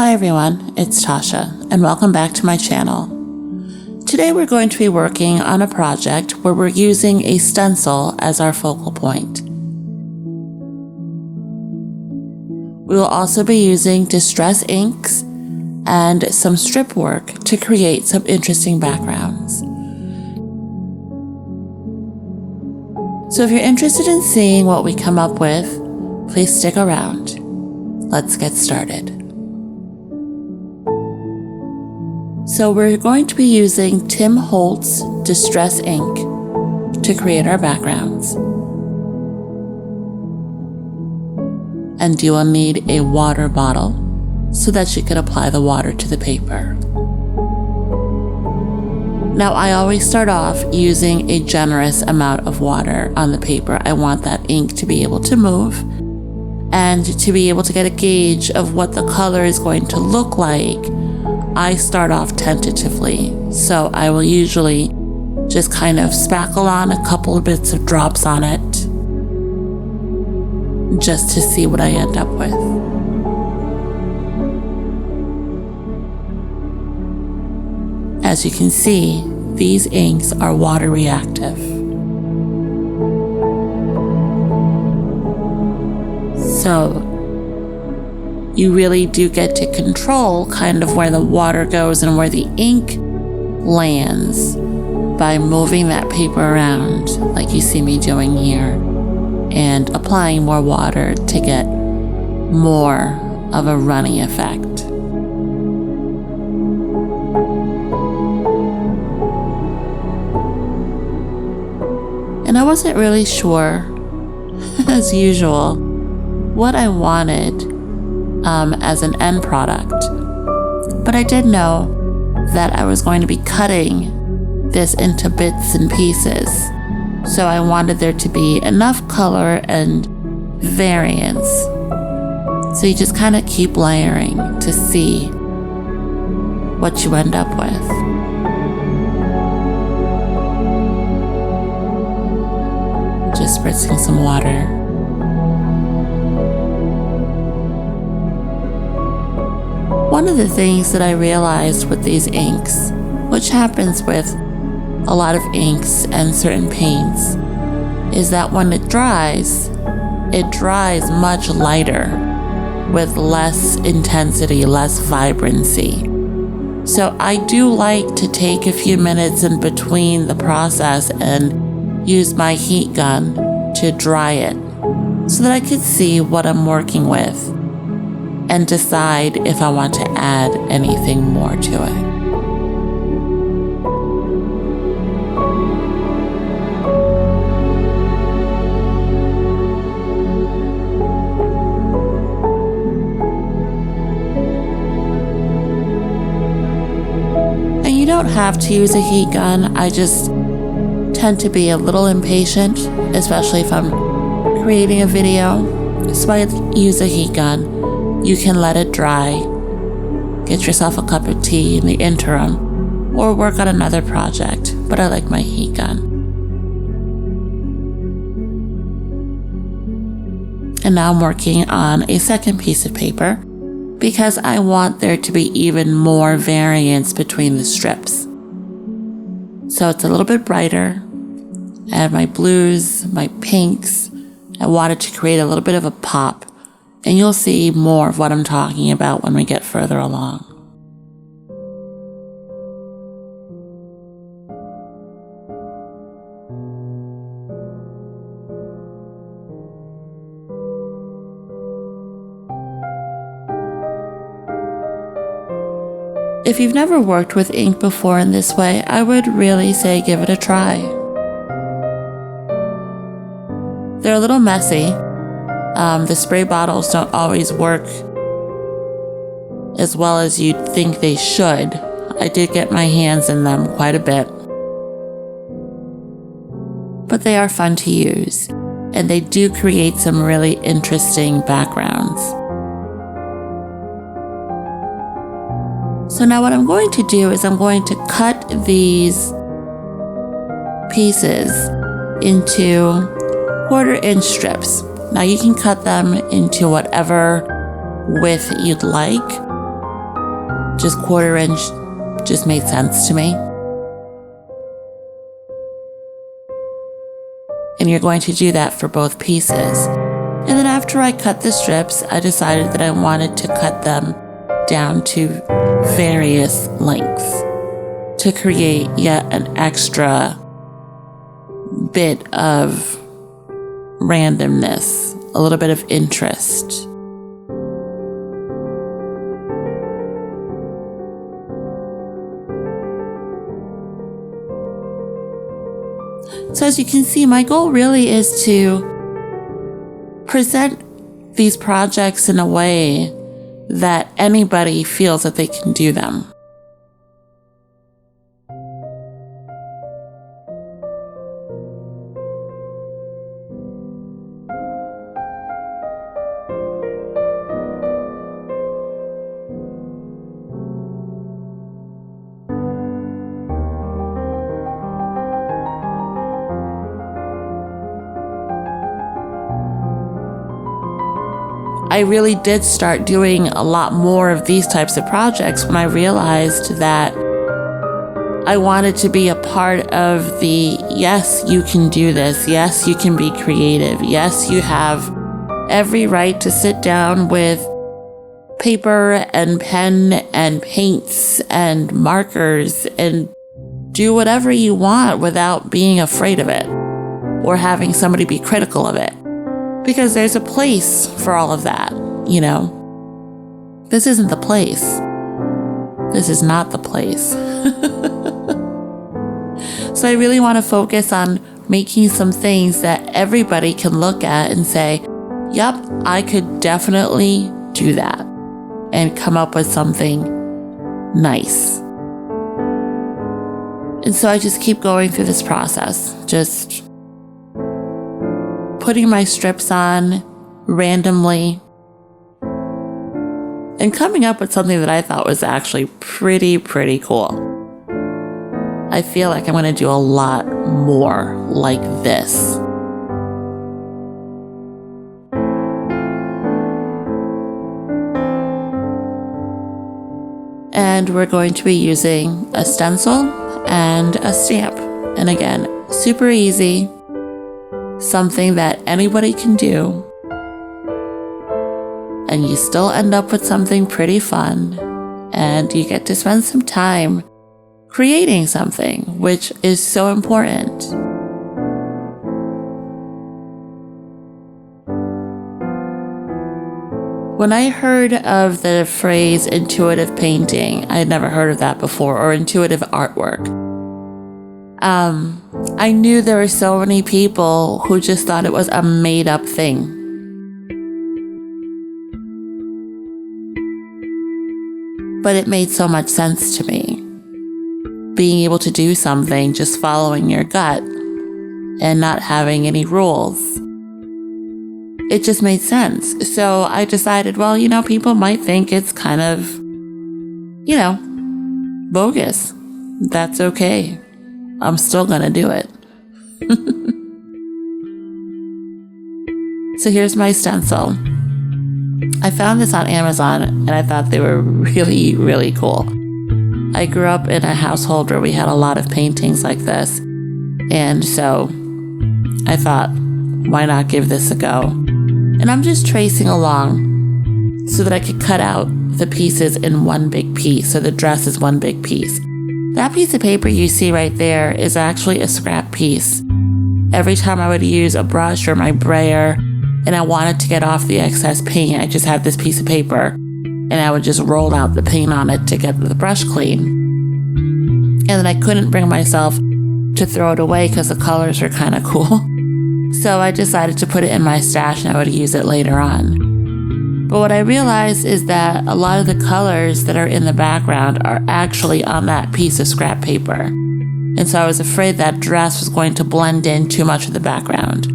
Hi everyone, it's Tasha, and welcome back to my channel. Today we're going to be working on a project where we're using a stencil as our focal point. We will also be using distress inks and some strip work to create some interesting backgrounds. So if you're interested in seeing what we come up with, please stick around. Let's get started. So we're going to be using Tim Holtz Distress Ink to create our backgrounds. And you will need a water bottle so that you can apply the water to the paper. Now I always start off using a generous amount of water on the paper. I want that ink to be able to move and to be able to get a gauge of what the color is going to look like. I start off tentatively, so I will usually just kind of spackle on a couple of bits of drops on it just to see what I end up with. As you can see, these inks are water reactive. So you really do get to control kind of where the water goes and where the ink lands by moving that paper around like you see me doing here and applying more water to get more of a runny effect. And I wasn't really sure, as usual, what I wanted as an end product, but I did know that I was going to be cutting this into bits and pieces, so I wanted there to be enough color and variance, so you just kind of keep layering to see what you end up with. Just spritzing some water. One of the things that I realized with these inks, which happens with a lot of inks and certain paints, is that when it dries much lighter with less intensity, less vibrancy. So I do like to take a few minutes in between the process and use my heat gun to dry it so that I could see what I'm working with and decide if I want to add anything more to it. And you don't have to use a heat gun. I just tend to be a little impatient, especially if I'm creating a video. So I use a heat gun. You can let it dry, get yourself a cup of tea in the interim, or work on another project, but I like my heat gun. And now I'm working on a second piece of paper because I want there to be even more variance between the strips. So it's a little bit brighter. I have my blues, my pinks. I wanted to create a little bit of a pop. And you'll see more of what I'm talking about when we get further along. If you've never worked with ink before in this way, I would really say give it a try. They're a little messy. The spray bottles don't always work as well as you'd think they should. I did get my hands in them quite a bit. But they are fun to use, and they do create some really interesting backgrounds. So now what I'm going to do is I'm going to cut these pieces into 1/4-inch strips. Now you can cut them into whatever width you'd like. just 1/4 inch just made sense to me. And you're going to do that for both pieces. And then after I cut the strips, I decided that I wanted to cut them down to various lengths to create yet an extra bit of randomness, a little bit of interest. So as you can see, my goal really is to present these projects in a way that anybody feels that they can do them. I really did start doing a lot more of these types of projects when I realized that I wanted to be a part of the, yes, you can do this. Yes, you can be creative. Yes, you have every right to sit down with paper and pen and paints and markers and do whatever you want without being afraid of it or having somebody be critical of it. Because there's a place for all of that, you know. This isn't the place. This is not the place. So I really want to focus on making some things that everybody can look at and say, yep, I could definitely do that and come up with something nice. And so I just keep going through this process, just putting my strips on randomly and coming up with something that I thought was actually pretty cool. I feel like I'm going to do a lot more like this. And we're going to be using a stencil and a stamp. And again, super easy. Something that anybody can do, and you still end up with something pretty fun, and you get to spend some time creating something, which is so important. When I heard of the phrase intuitive painting, I had never heard of that before, or intuitive artwork. I knew there were so many people who just thought it was a made-up thing. But it made so much sense to me. Being able to do something, just following your gut and not having any rules. It just made sense. So I decided, well, you know, people might think it's kind of, you know, bogus. That's okay. I'm still gonna do it. So here's my stencil. I found this on Amazon and I thought they were really cool. I grew up in a household where we had a lot of paintings like this. And so I thought, why not give this a go? And I'm just tracing along so that I could cut out the pieces in one big piece. So the dress is one big piece. That piece of paper you see right there is actually a scrap piece. Every time I would use a brush or my brayer and I wanted to get off the excess paint, I just had this piece of paper and I would just roll out the paint on it to get the brush clean. And then I couldn't bring myself to throw it away because the colors are kind of cool. So I decided to put it in my stash and I would use it later on. But what I realized is that a lot of the colors that are in the background are actually on that piece of scrap paper. And so I was afraid that dress was going to blend in too much of the background.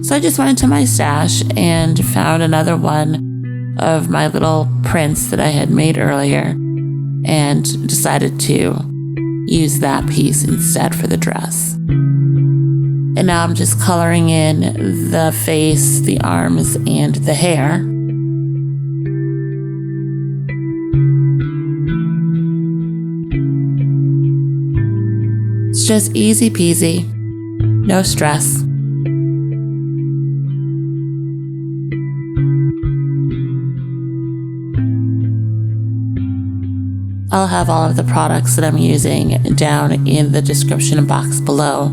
So I just went into my stash and found another one of my little prints that I had made earlier and decided to use that piece instead for the dress. And now I'm just coloring in the face, the arms, and the hair. It's just easy peasy, no stress. I'll have all of the products that I'm using down in the description box below.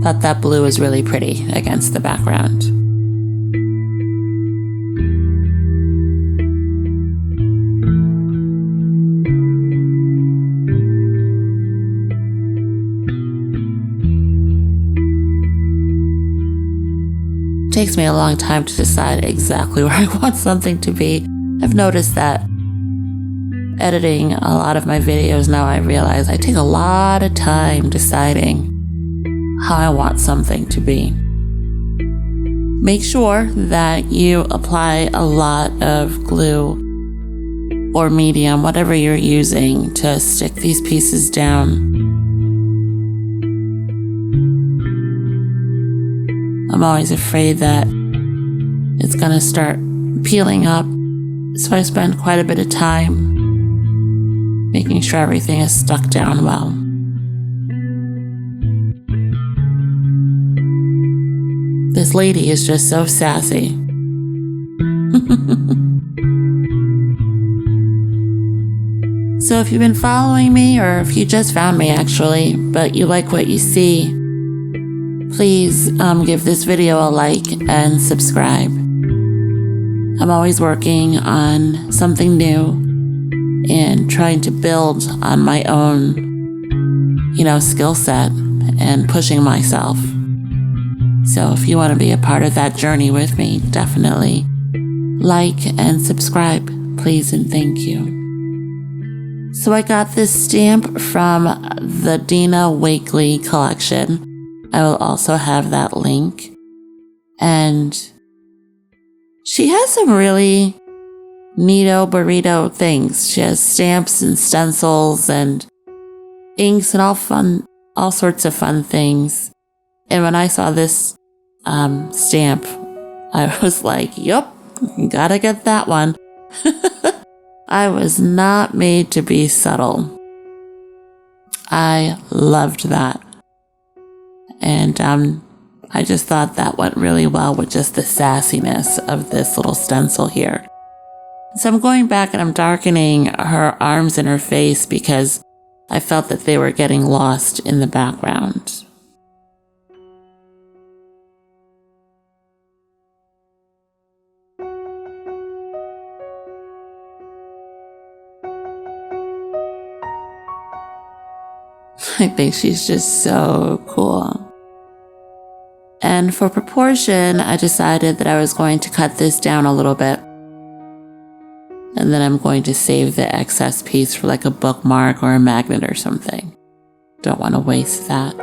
Thought that blue was really pretty against the background. Takes me a long time to decide exactly where I want something to be. I've noticed that editing a lot of my videos now, I realize I take a lot of time deciding how I want something to be. Make sure that you apply a lot of glue or medium, whatever you're using, to stick these pieces down. I'm always afraid that it's gonna start peeling up, so I spend quite a bit of time making sure everything is stuck down well. This lady is just so sassy. So if you've been following me, or if you just found me actually, but you like what you see, please give this video a like and subscribe. I'm always working on something new and trying to build on my own, skill set and pushing myself. So if you want to be a part of that journey with me, definitely like and subscribe, please and thank you. So I got this stamp from the Dina Wakley collection. I will also have that link. And she has some really neato burrito things. She has stamps and stencils and inks and all sorts of fun things. And when I saw this stamp, I was like, yup, gotta get that one. I was not made to be subtle. I loved that. And I just thought that went really well with just the sassiness of this little stencil here. So I'm going back and I'm darkening her arms and her face because I felt that they were getting lost in the background. I think she's just so cool. And for proportion, I decided that I was going to cut this down a little bit. And then I'm going to save the excess piece for like a bookmark or a magnet or something. Don't want to waste that.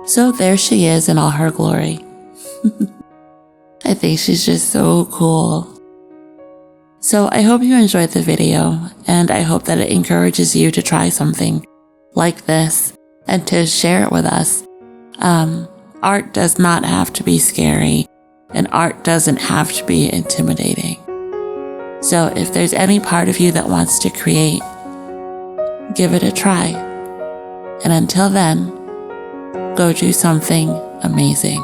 So there she is in all her glory. I think she's just so cool. So I hope you enjoyed the video, and I hope that it encourages you to try something like this and to share it with us. Art does not have to be scary, and art doesn't have to be intimidating. So if there's any part of you that wants to create, give it a try. And until then, go do something amazing.